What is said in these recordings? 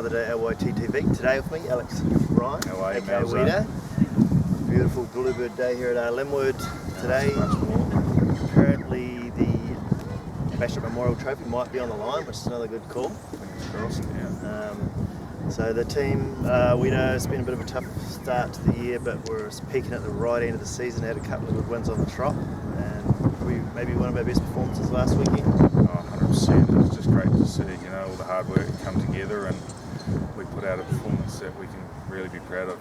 Another day at LYTTV. Today with me, Alex Ryan, How are you, aka Weeder. Beautiful bluebird day here at Linwood today. Apparently the Bishop Memorial Trophy might be on the line, which is another good call. Fingers crossed, yeah. So the team, Weeder, it's been a bit of a tough start to the year, but we're peaking at the right end of the season. Had a couple of good wins on the trot, and probably maybe one of our best performances last weekend. Oh, 100%. It's just great to see, all the hard work come together, and we put out a performance that we can really be proud of.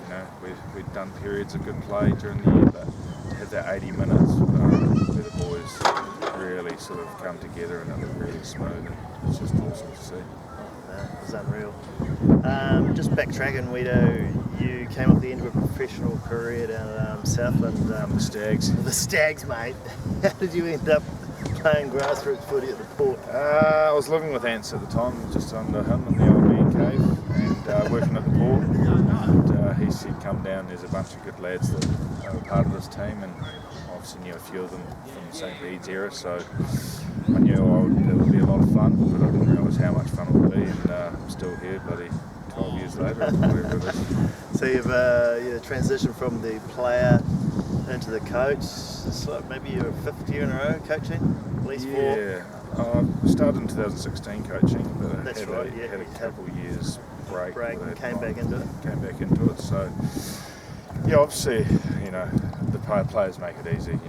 We've done periods of good play during the year, but to have that 80 minutes where the boys really sort of come together and it looked really smooth, and it's just awesome to see. It was unreal. Just backtracking, Weeder, you came off the end of a professional career down at Southland. The Stags. The Stags, mate. How did you end up playing grassroots footy at the Port? I was living with Ants at the time, just under him in the old man cave, and working at the Port. And he said, come down, there's a bunch of good lads that are part of this team, and obviously knew a few of them from the St. Bede's era, so I knew it would be a lot of fun, but I didn't realise how much fun it would be, and I'm still here, bloody 12 years later, or whatever it is. So you've transitioned from the player into the coach. It's like maybe your 5th year in a row coaching, at least 4. Yeah, I started in 2016 coaching, but That's had right, had a couple of years break. Came back into it. So, yeah, obviously, the players make it easy.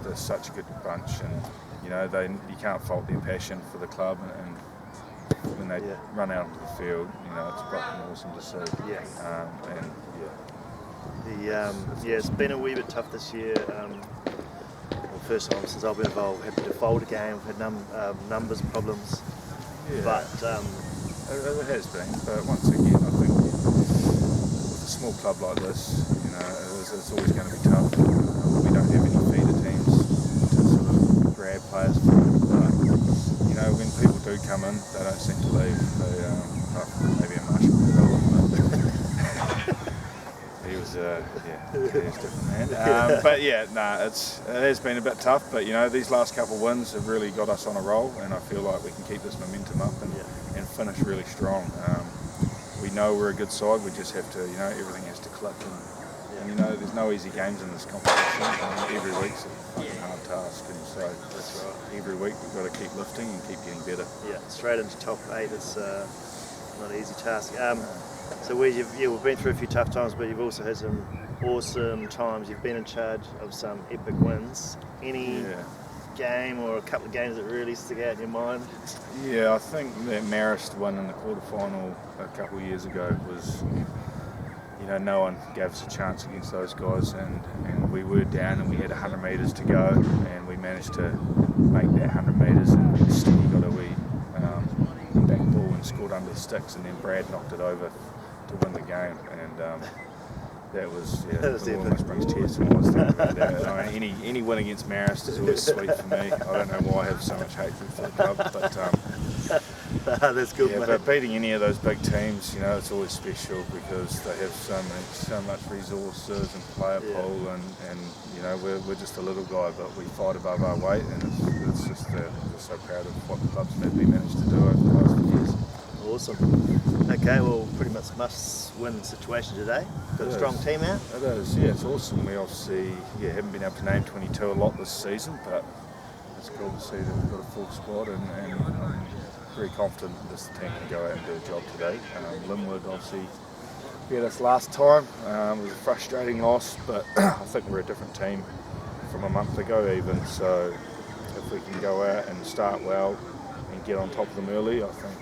They're such a good bunch, and you can't fault their passion for the club, and when they run out onto the field, it's fucking awesome to see. It's been a wee bit tough this year. First time since I've been involved, had to default a game, had numbers problems. Yeah. But it has been. But once again, I think with a small club like this, it's always going to be tough. We don't have any feeder teams to sort of grab players from. But when people do come in, they don't seem to leave. Maybe a Marshall. He was a different man. But it has been a bit tough. But these last couple of wins have really got us on a roll, and I feel like we can keep this momentum up and finish really strong. We know we're a good side. We just have to, everything has to click. And there's no easy games in this competition. Every week's a fucking hard task, and so every week we've got to keep lifting and keep getting better. Yeah, straight into top 8 is not an easy task. So we've been through a few tough times, but you've also had some awesome times. You've been in charge of some epic wins. Any game or a couple of games that really stick out in your mind? Yeah, I think that Marist win in the quarterfinal a couple of years ago was, no one gave us a chance against those guys, and we were down and we had 100 metres to go, and we managed to make that 100 metres, and still got a wee back ball and scored under the sticks, and then Brad knocked it over to win the game, and that was it almost brings tears to my eyes thinking about that. Any win against Marist is always sweet for me. I don't know why I have so much hatred for the club, but that's good. Yeah, but beating any of those big teams, it's always special because they have so much resources and player pool, and we're just a little guy, but we fight above our weight, and it's just we're so proud of what the club's maybe managed to do over the last few years. Awesome. Okay, well, pretty much must-win situation today. Got a strong team out. It is, yeah, it's awesome. We obviously haven't been able to name 22 a lot this season, but it's cool to see that we've got a full squad, and I'm very confident that this team can go out and do a job today. Linwood obviously beat us last time. It was a frustrating loss, but I think we're a different team from a month ago even, so if we can go out and start well and get on top of them early, I think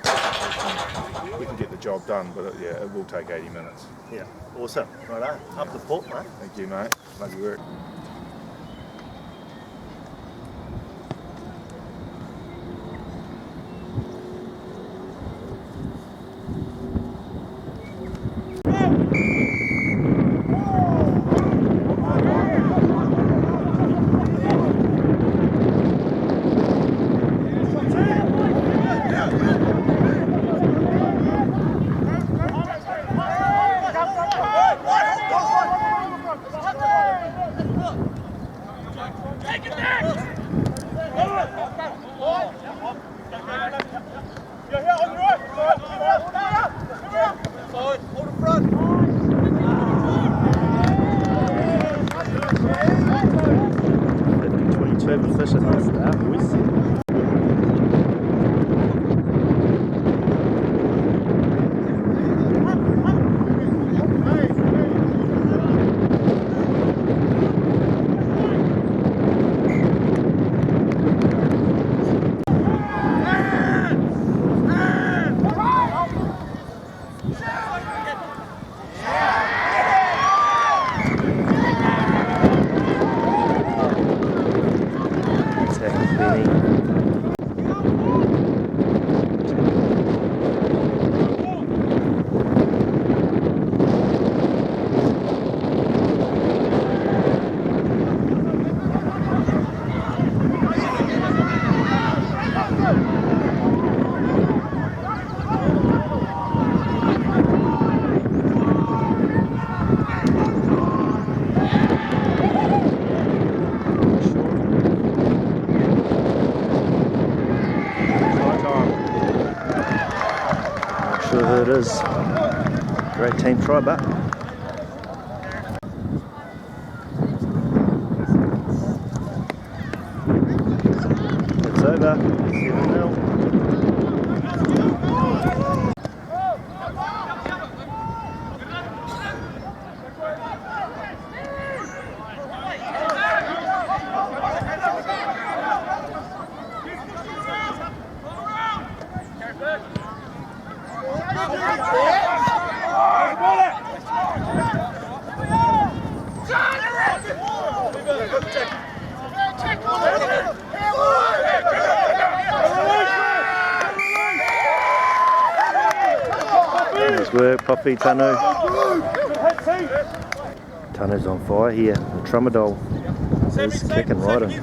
we can get the job done, but it will take 80 minutes. Yeah, awesome. Right on. Up the Port, mate. Thank you, mate. Lovely work. Ja, hier, und nur! competition. Sure who it is. Great team try, but it's over. 7-0. Nice work, Poppy, Tanu. Tanu's on fire here. The Tramadol is kicking right in.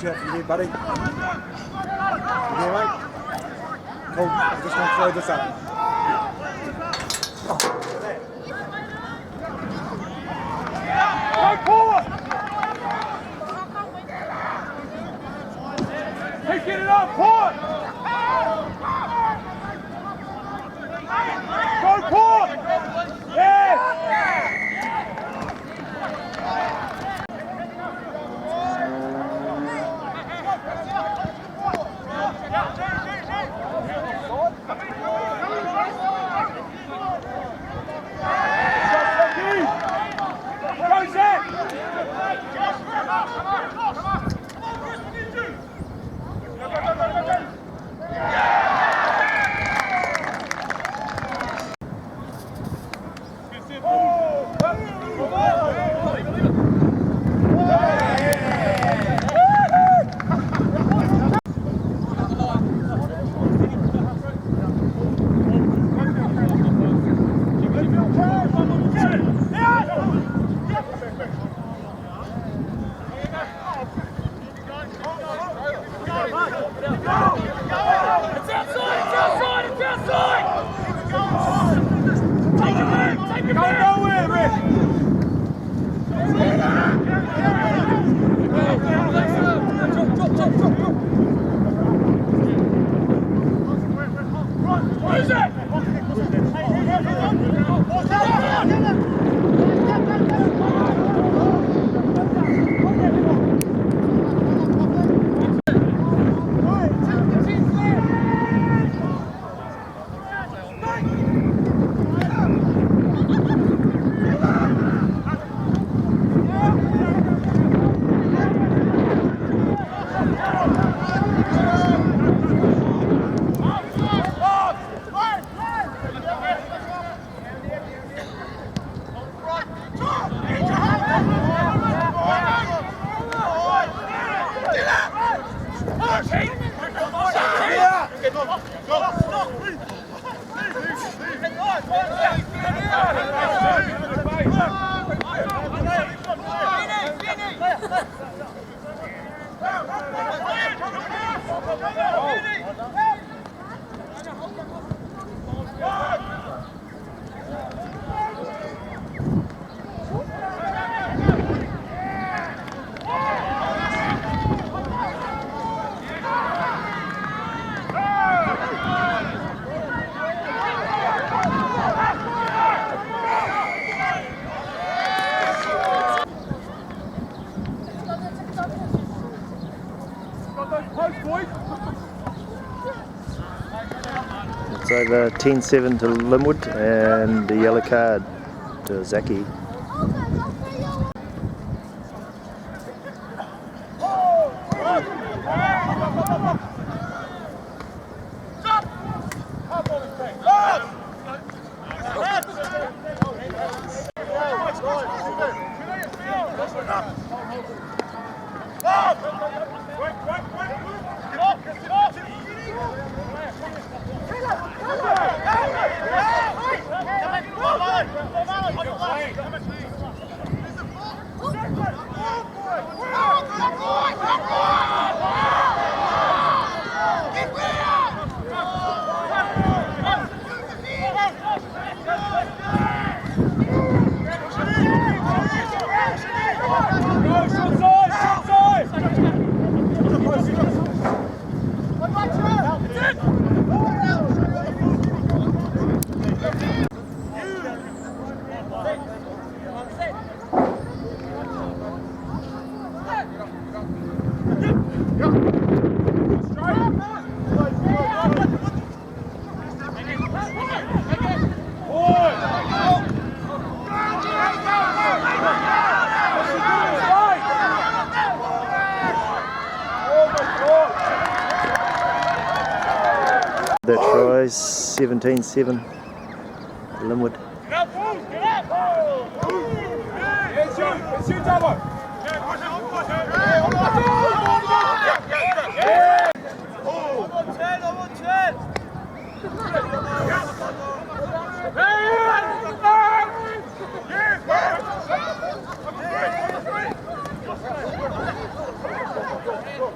Watch out for your head, buddy. You there, mate? Cool. I'm just going to throw this up. Go forward! Keep getting up, forward! Go forward! Yes! Go, Zach! It's over 10-7 to Linwood and the yellow card to Zaki. That try, 17-7, Linwood. Go!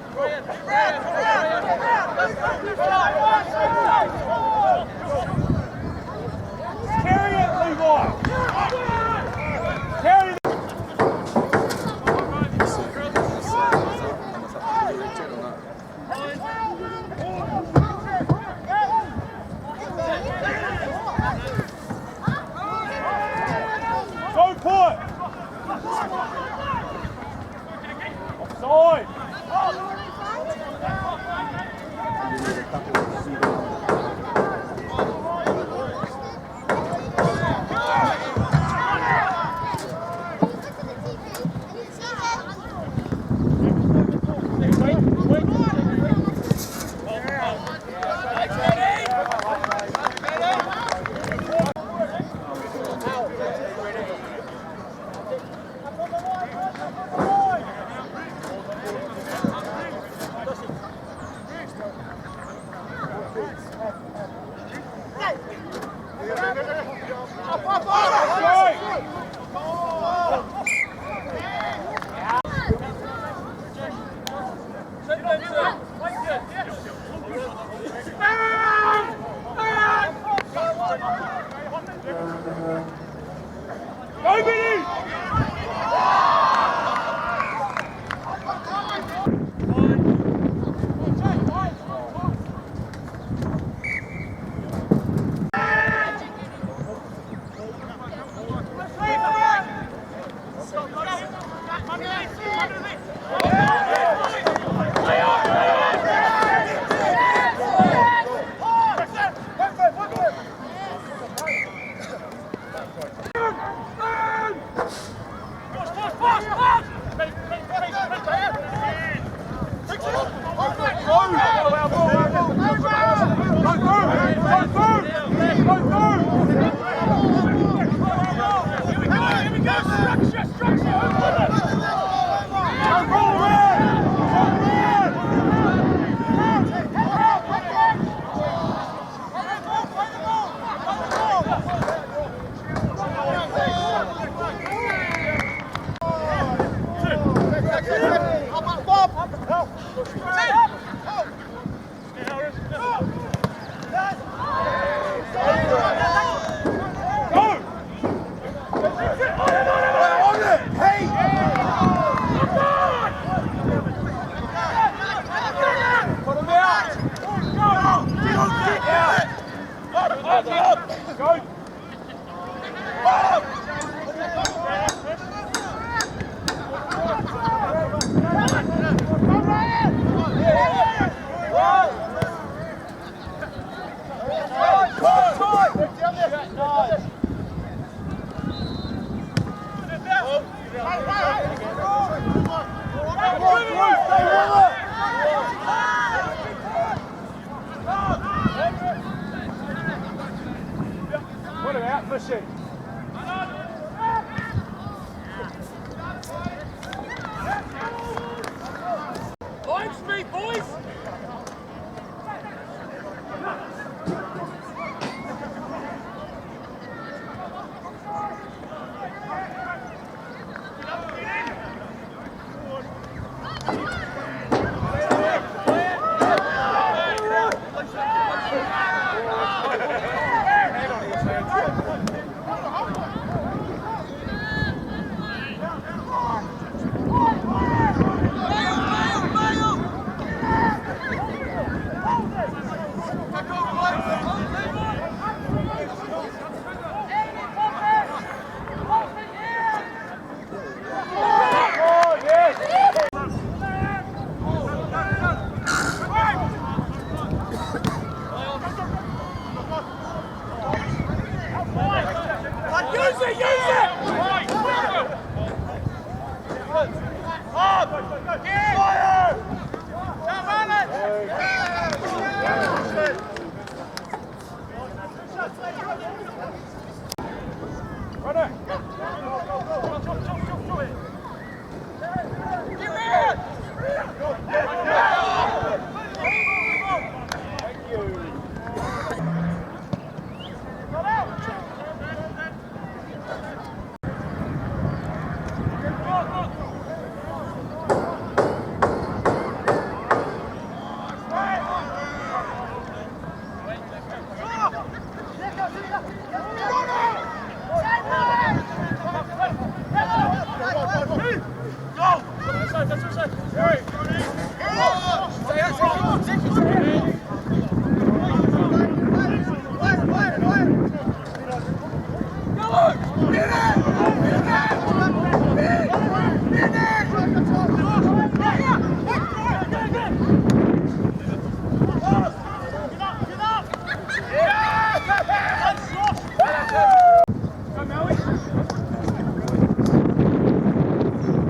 Go, Billy! What about pushing? Line street, boys!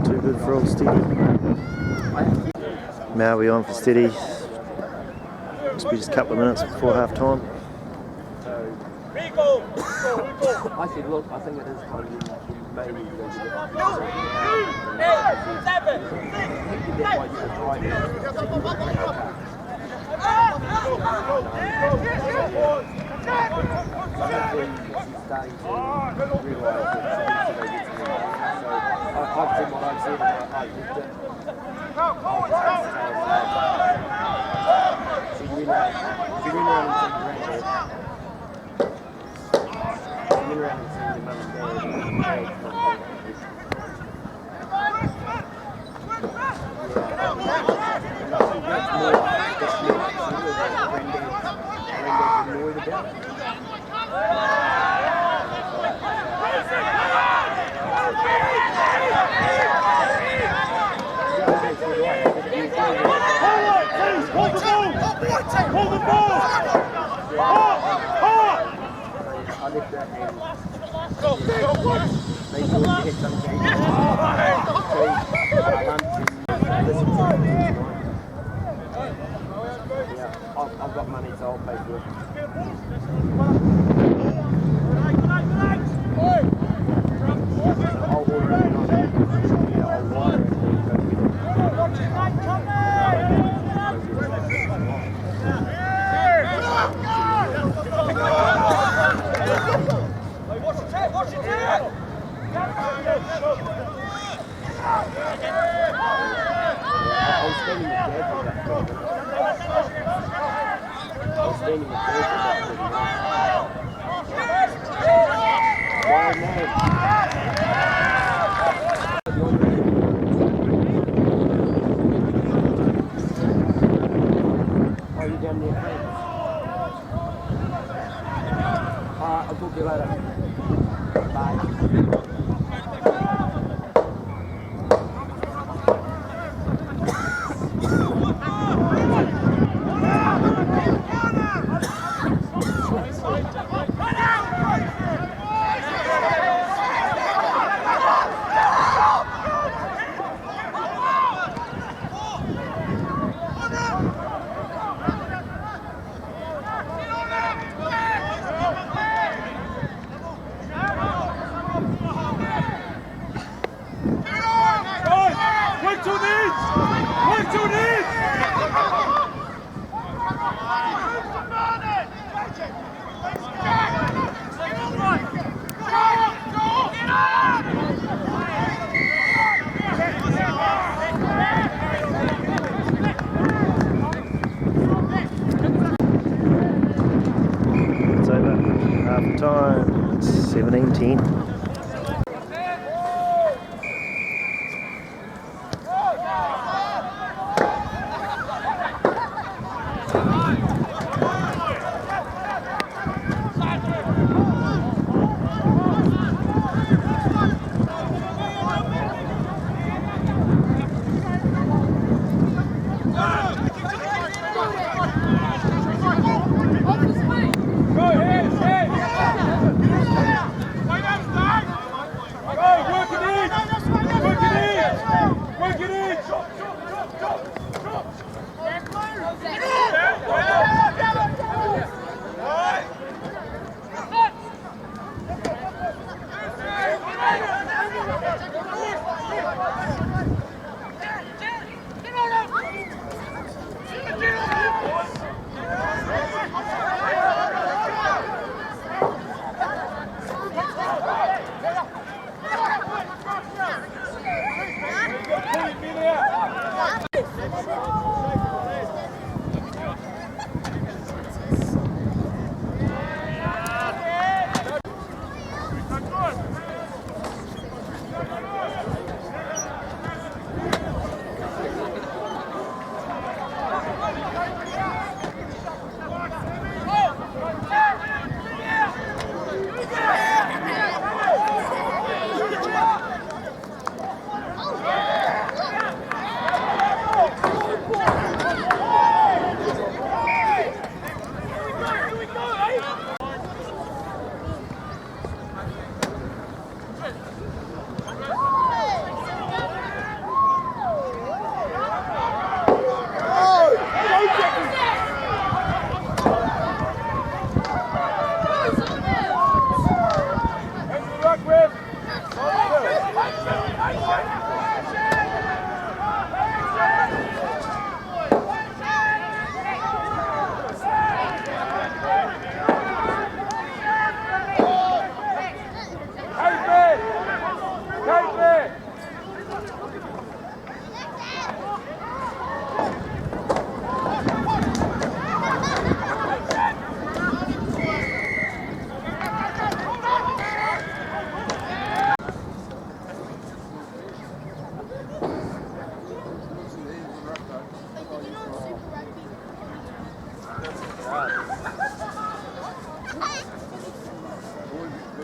Too good for old Steady. Maui on for Steady. Must be just a couple of minutes before half time. I said, look, I think it is time we maybe go to the I've seen what I've seen. Pull the ball! I lift that hand. They do it to hit some games. Yeah, I've got money, so I'll pay for it. I'll order it. Yeah, I'll wire it. Watch it, Dad! I was standing with Dad for that 20 minutes. I was standing with Dad for that 20 minutes. Why no? Are you down there? I'll talk to you later. Bye. It's over. Half time. It's 17-10.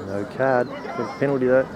No card. Good penalty though.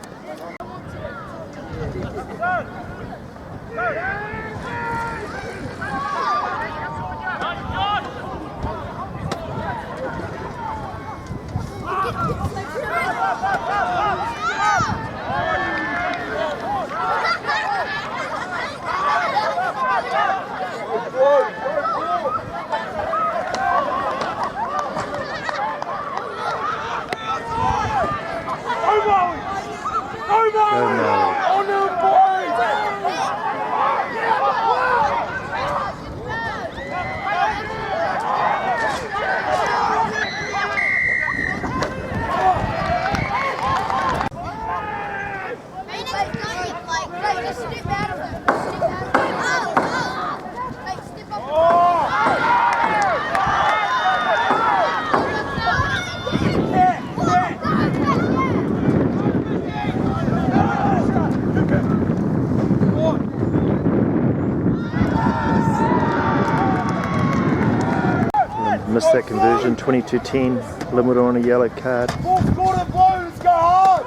missed that conversion. 22-10. Linwood on a yellow card. Fourth quarter Blues, go hard!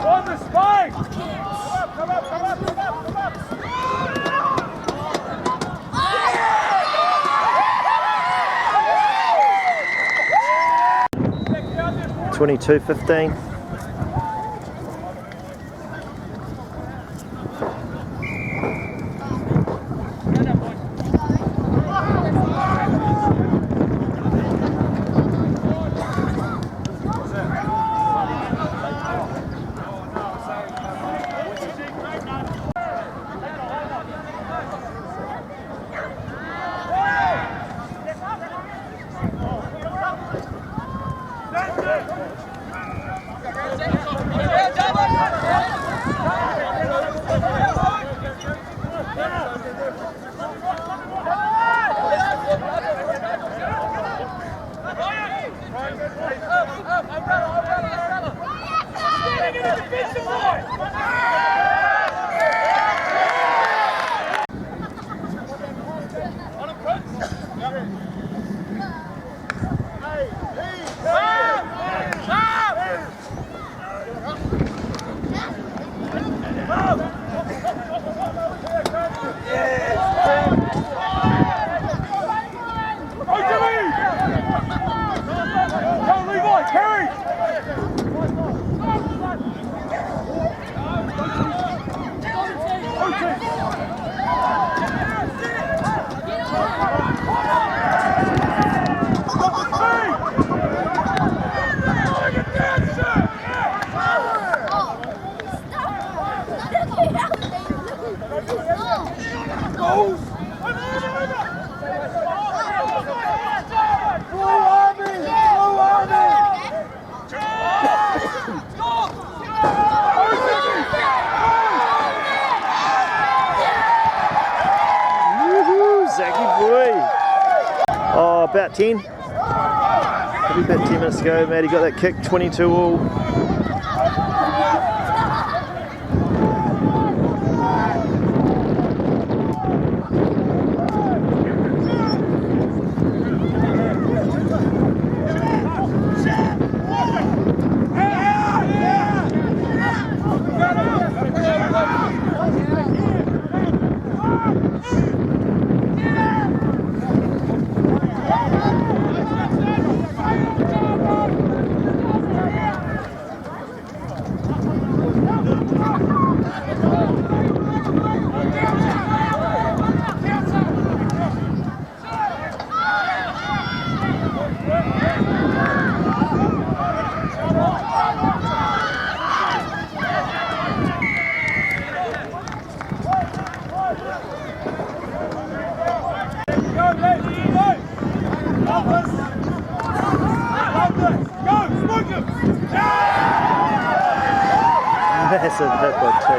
On the spike! Come up! 22-15. About 10. Probably about 10 minutes ago, Maddie got that kick, 22-all. Hey! massive hit by T.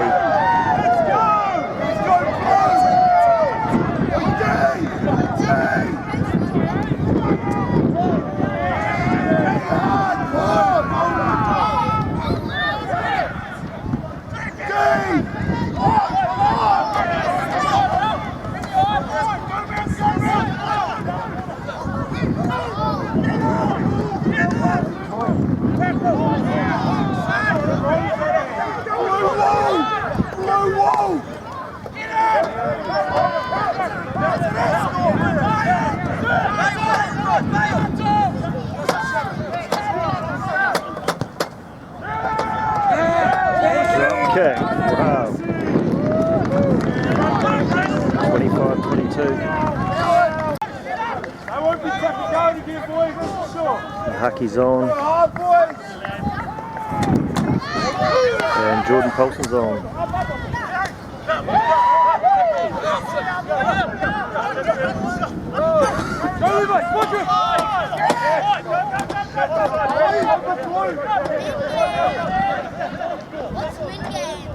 Okay, wow. 25-22. I won't be taking down again, boys, that's for sure. Hucky's on. And Jordan Paulson's on. Go, Levi, watch it! Let's win games.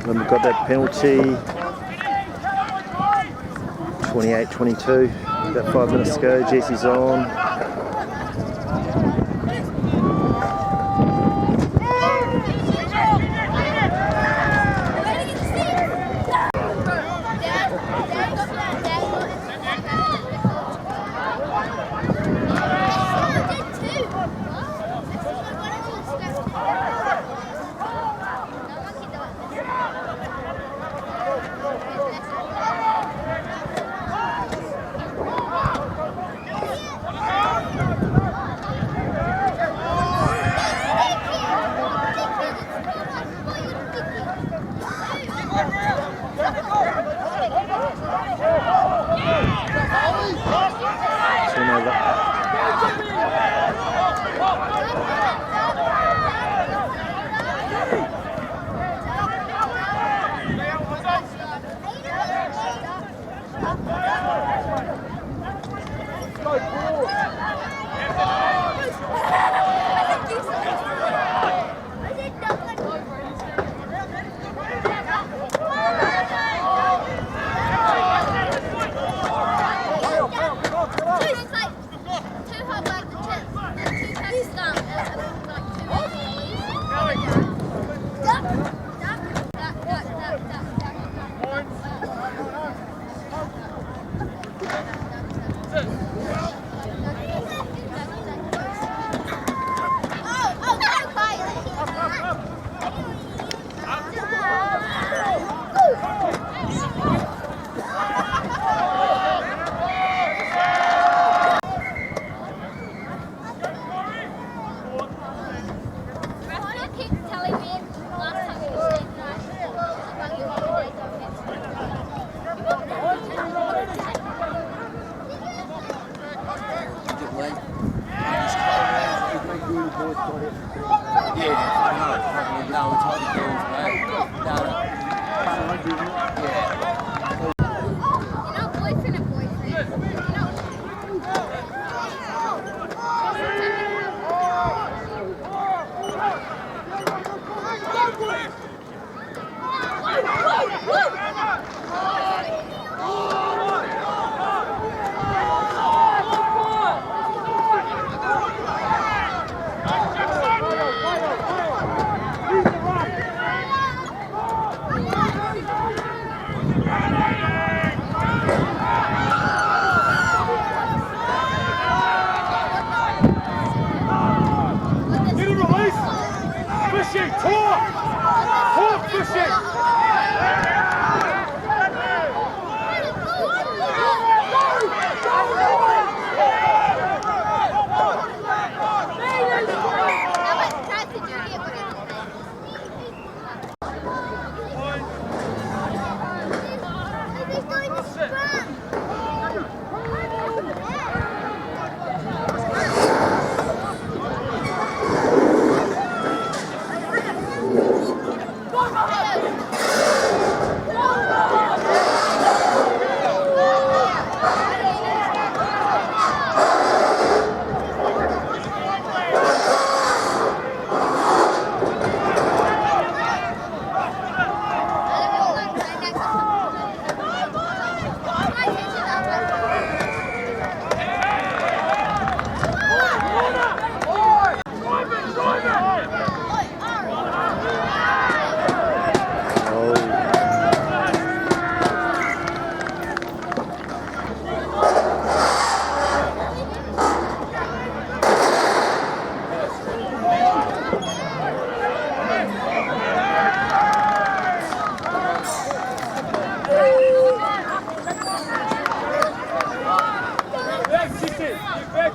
Then we've got that penalty, 28-22, about 5 minutes to go. Jesse's on.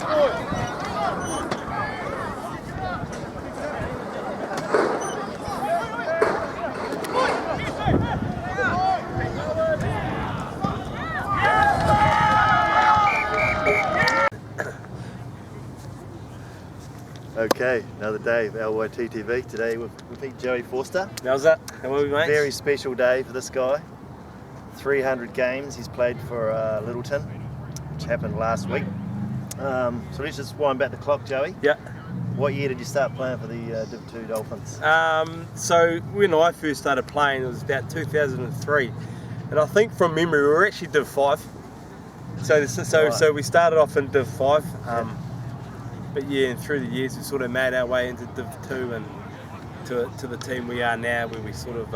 Okay, another day of LYTTV. Today we've met Joey Forster. How's that? How are we, mate? Very special day for this guy. 300 games he's played for Littleton, which happened last week. So let's just wind back the clock, Joey. Yeah. What year did you start playing for the Div 2 Dolphins? So when I first started playing, it was about 2003, and I think from memory we were actually Div 5. So we started off in Div 5. But yeah, and through the years we sort of made our way into Div 2 and to the team we are now, where we sort of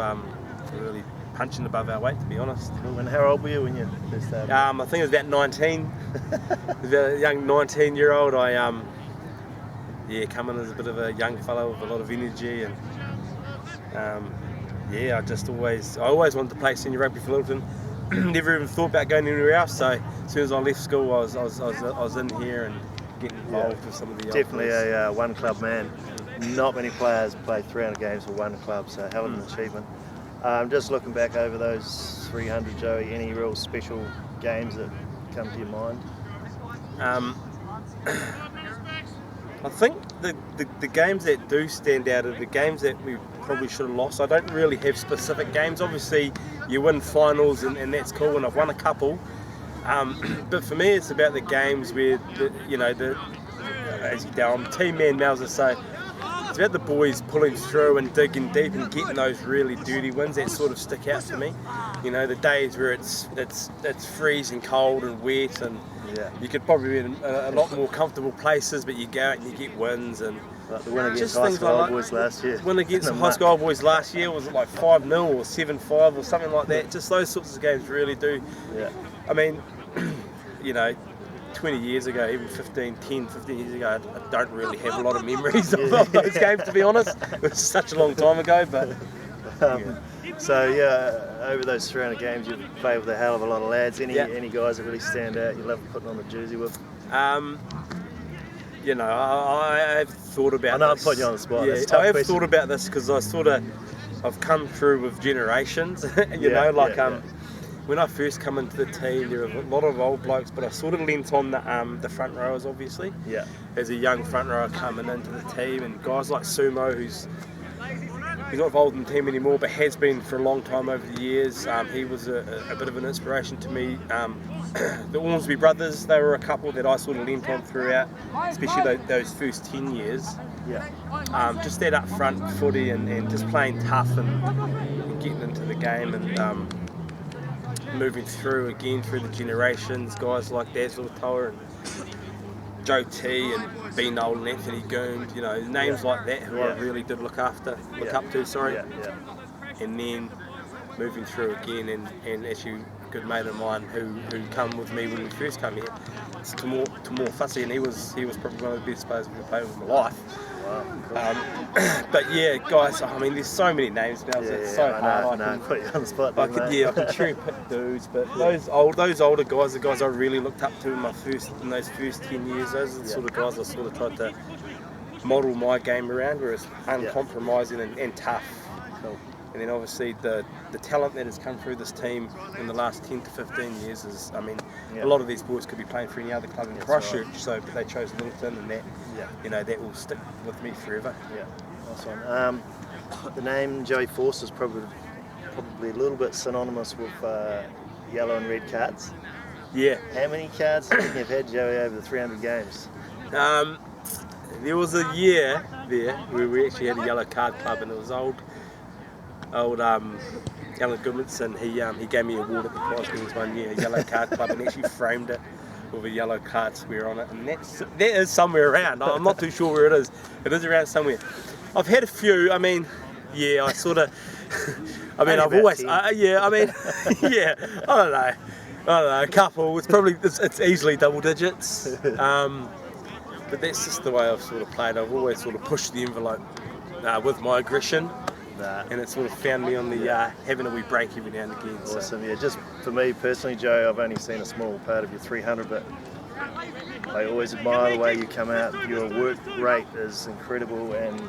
really punching above our weight, to be honest. Cool. And how old were you when you first started? I think it was about 19. About a young 19-year-old. I come in as a bit of a young fellow with a lot of energy, and I always wanted to play senior rugby for Littleton. Never even thought about going anywhere else. So as soon as I left school, I was in here and getting involved with some of the definitely a one club man. Not many players play 300 games for one club, so hell of an achievement. Just looking back over those 300, Joey, any real special games that come to your mind? I think the games that do stand out are the games that we probably should have lost. I don't really have specific games. Obviously, you win finals and that's cool, and I've won a couple. But for me, it's about the games where, as you know, I'm team man now, as I say. It's about the boys pulling through and digging deep and getting those really dirty wins that sort of stick out to me. You know, the days where it's freezing cold and wet, and you could probably be in a lot more comfortable places, but you go out and you get wins. And like the win against High School Boys last year. Win against the High School Boys last year, was it like 5-0 or 7-5 or something like that? Just those sorts of games really do. Yeah. I mean, 20 years ago, even 15 years ago, I don't really have a lot of memories of those games, to be honest. It was such a long time ago, but... over those 300 games, you've played with a hell of a lot of lads. Any guys that really stand out you love putting on the jersey with? I've thought about this. I know I'm putting you on the spot. Yeah, I have thought about this because I've come through with generations, when I first come into the team, there were a lot of old blokes, but I sort of leant on the front rowers, obviously. Yeah. As a young front rower coming into the team, and guys like Sumo, he's not involved in the team anymore, but has been for a long time over the years. He was a bit of an inspiration to me. The Ormsby brothers, they were a couple that I sort of leant on throughout, especially those first 10 years. Yeah. Just that up front footy and just playing tough and getting into the game and moving through the generations, guys like Dazzle Tower and Joe T and B. Noel and Anthony Goond, names like that who I really did look up to, and then moving through again and actually a good mate of mine who come with me when we first come here, it's Tamor Fussy, and he was probably one of the best players I've ever played with in my life. Wow, cool. But yeah, guys, I mean, there's so many names now, it's so hard. I put you on the spot. I could cherry pick dudes, but those older guys, the guys I really looked up to in those first 10 years, those are the sort of guys I sort of tried to model my game around, where it's uncompromising and tough. Cool. And then obviously the talent that has come through this team in the last 10 to 15 years is, a lot of these boys could be playing for any other club in Christchurch, but they chose Littleton, and that will stick with me forever. Yeah, nice one. The name Joey Forster is probably a little bit synonymous with yellow and red cards. Yeah. How many cards do you think you've had, Joey, over the 300 games? There was a year there where we actually had a yellow card club, and it was old Alan Goodmanson. He gave me a award at the Prize Wings one year, a yellow card club, and actually framed it with a yellow card square on it, and that is somewhere around. I'm not too sure where it is. It is around somewhere. I've had a few. I don't know, a couple. It's easily double digits. But that's just the way I've sort of played. I've always sort of pushed the envelope with my aggression. And it sort of found me on the having a wee break every now and again. Awesome, yeah. Just for me personally, Joe, I've only seen a small part of your 300, but I always admire the way you come out. Your work rate is incredible, and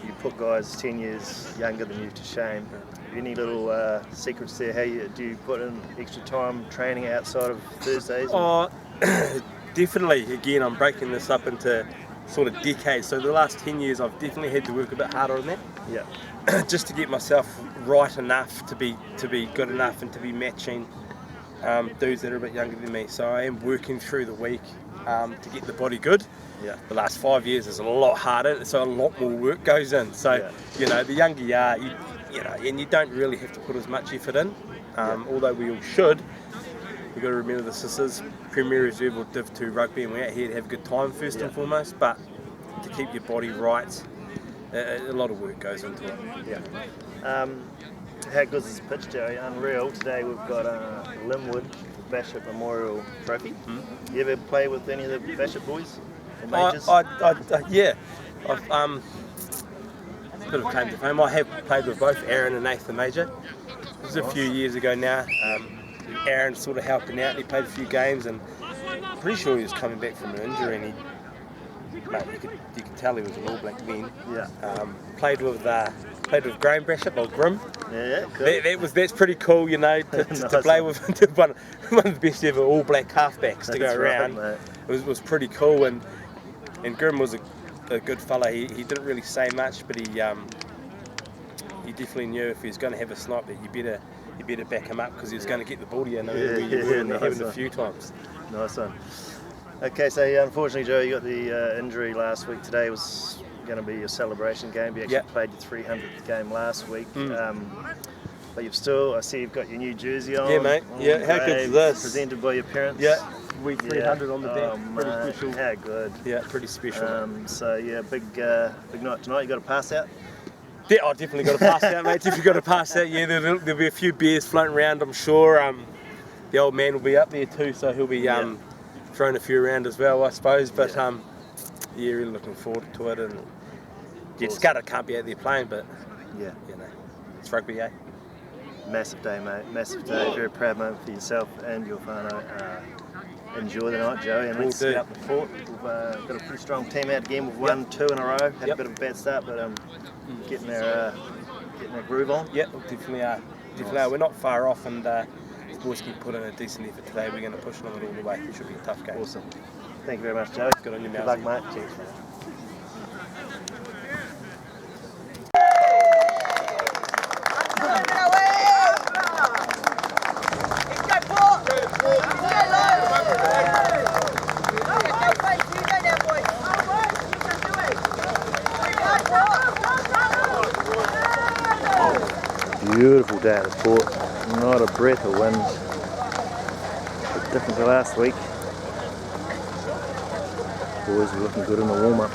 you put guys 10 years younger than you to shame. Any little secrets there? Do you put in extra time training outside of Thursdays? Oh, definitely. Again, I'm breaking this up into sort of decades. So the last 10 years, I've definitely had to work a bit harder on that. Yeah. Just to get myself right enough to be good enough and to be matching dudes that are a bit younger than me. So I am working through the week to get the body good. Yeah. The last 5 years is a lot harder, so a lot more work goes in. So the younger you are, and you don't really have to put as much effort in. Although we all should. We've got to remember this is Premier Reserve or Div 2 rugby, and we're out here to have a good time first and foremost. But to keep your body right, a lot of work goes into it. Yeah. How good is this pitch, Joey? Unreal. Today we've got Linwood Bishop Memorial Trophy. You ever play with any of the Bishop boys? Or majors? Yeah. I've, a bit of claim to fame. I have played with both Aaron and Nathan Major. It was a few years ago now. Aaron sort of helping out. He played a few games, and I'm pretty sure he was coming back from an injury, and you could tell he was an All Black then. Yeah. Played with Graham Bishop or Grim. Yeah, cool. That's pretty cool, to Nice play one. with one of the best ever All Black halfbacks to go That's around. right, mate. It was pretty cool, and Grim was a good fella. He didn't really say much, but he definitely knew if he was going to have a snipe that you better back him up, because he was going to get the ball to you, no matter where you were, and it happened a few times. Nice one. Okay, so unfortunately, Joe, you got the injury last week. Today was going to be your celebration game. You actually played your 300th game last week. But I see you've got your new jersey on. Yeah, mate. Yeah, how good is this? Presented by your parents. Yeah, we 300 on the deck. Pretty Mate, special. how good. Yeah, pretty special. So yeah, big night tonight. You got to pass out. Yeah, I definitely got to pass out, mate. Definitely got to pass out. Yeah, there'll be a few beers floating around, I'm sure. The old man will be up there too, so he'll be throwing a few around as well, I suppose. But really looking forward to it. And it's gutted can't be out there playing, but it's rugby, eh? Massive day, mate. Massive day. Very proud moment for yourself and your whānau. Enjoy the night, Joey, and let's get up the fort. We've got a pretty strong team out again. We've won 2 in a row. Had a bit of a bad start, but getting our groove on. Yeah, we definitely are. Definitely are. We're not far off, and the boys can put in a decent effort today. We're going to push on it all the way. It should be a tough game. Awesome. Thank you very much, Joey. Good on you, Good Mousy. luck, mate. Cheers. Beautiful day at the port, not a breath of wind. Bit different to last week. Boys were looking good in the warm-up.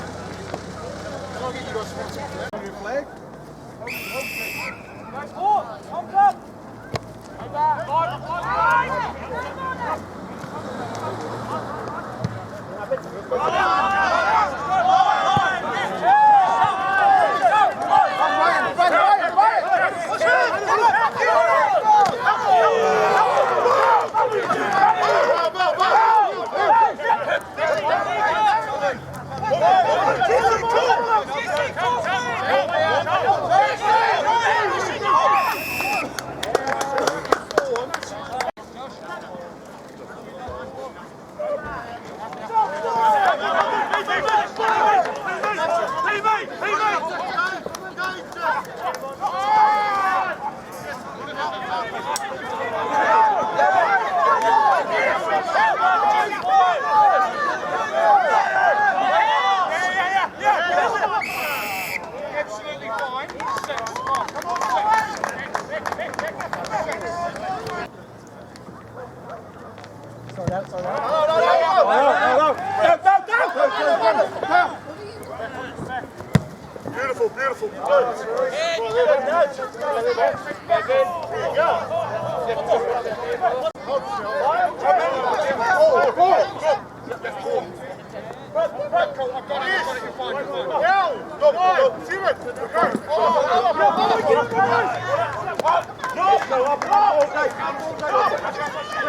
Beautiful, beautiful.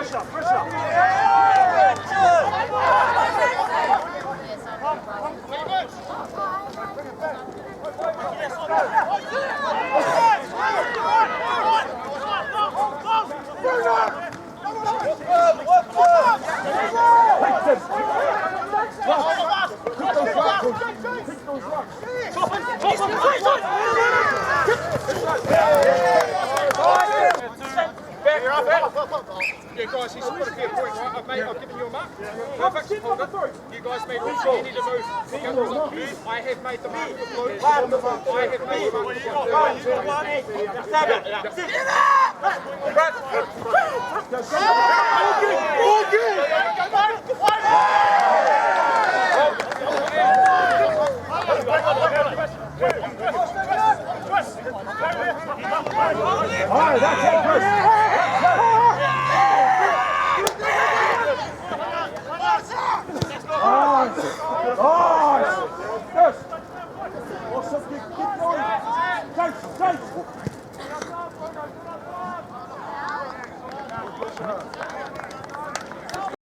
Pressure. Yeah, guys, he's got a fair point, right? I've given you a mark. Perfect. Hold it. You guys made all you need to move. I have made the mark for blue. I have made the Alright, that's it, Chris. Chase!